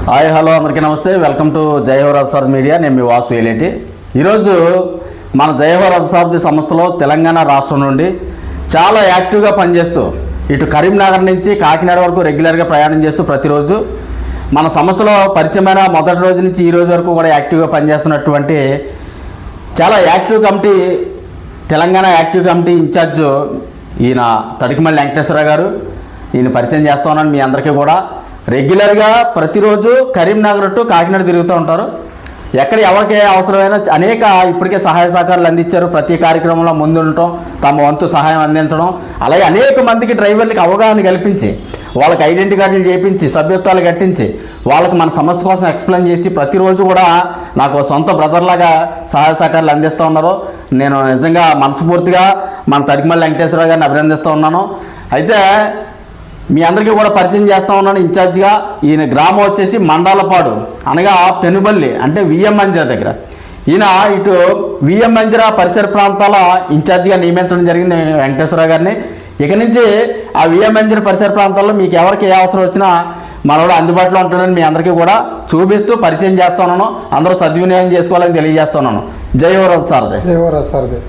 Hi hello అందరికీ నమస్తే. Welcome to Jayahoraj sir media. నేను మీ వాసు ఏలేటి. ఈరోజు మన జయహోరాజ్ సారథి సంస్థలో తెలంగాణ రాష్ట్రం నుండి చాలా యాక్టివ్గా పనిచేస్తూ ఇటు కరీంనగర్ నుంచి కాకినాడ వరకు రెగ్యులర్గా ప్రయాణం చేస్తూ ప్రతిరోజు మన సంస్థలో పరిచయమైన మొదటి రోజు నుంచి ఈ రోజు వరకు కూడా యాక్టివ్గా పనిచేస్తున్నటువంటి చాలా active committee, Telangana active committee in charge ఈయన తడికిమల్లి వెంకటేశ్వర గారు. ఈయన పరిచయం చేస్తూ ఉన్నాను మీ అందరికీ కూడా. రెగ్యులర్గా ప్రతిరోజు కరీంనగర్ టు కాకినాడ తిరుగుతూ ఉంటారు. ఎక్కడ ఎవరికి అవసరమైన అనేక ఇప్పటికే సహాయ సహకారాలు అందించారు. ప్రతి కార్యక్రమంలో ముందుండటం, తమ వంతు సహాయం అందించడం, అలాగే అనేక మందికి డ్రైవర్లకి అవగాహన కల్పించి వాళ్ళకి ఐడెంటిటీ కార్డులు చేయించి సభ్యత్వాలు కట్టించి వాళ్ళకి మన సంస్థ కోసం ఎక్స్ప్లెయిన్ చేసి ప్రతిరోజు కూడా నాకు సొంత బ్రదర్లాగా సహాయ సహకారాలు అందిస్తూ ఉన్నారు. నేను నిజంగా మనస్ఫూర్తిగా మన తడికిమల్లి వెంకటేశ్వర గారిని అభినందిస్తూ ఉన్నాను. అయితే మీ అందరికీ కూడా పరిచయం చేస్తూ ఉన్నాను ఇన్ఛార్జిగా. ఈయన గ్రామం వచ్చేసి మండాలపాడు, అనగా పెనుబల్లి, అంటే విఎం మంజిరా దగ్గర. ఈయన ఇటు విఎం మంజిరా పరిసర ప్రాంతాల ఇన్ఛార్జిగా నియమించడం జరిగింది వెంకటేశ్వర గారిని. ఇక నుంచి ఆ విఎం మంజిరా పరిసర ప్రాంతాల్లో మీకు ఎవరికి ఏ అవసరం వచ్చినా మనోడు అందుబాటులో ఉంటాడని మీ అందరికీ కూడా చూపిస్తూ పరిచయం చేస్తున్నాను. అందరూ సద్వినియోగం చేసుకోవాలని తెలియజేస్తున్నాను. జయహోరాజ్ సారథి. జయహోరాజ్ సారథి.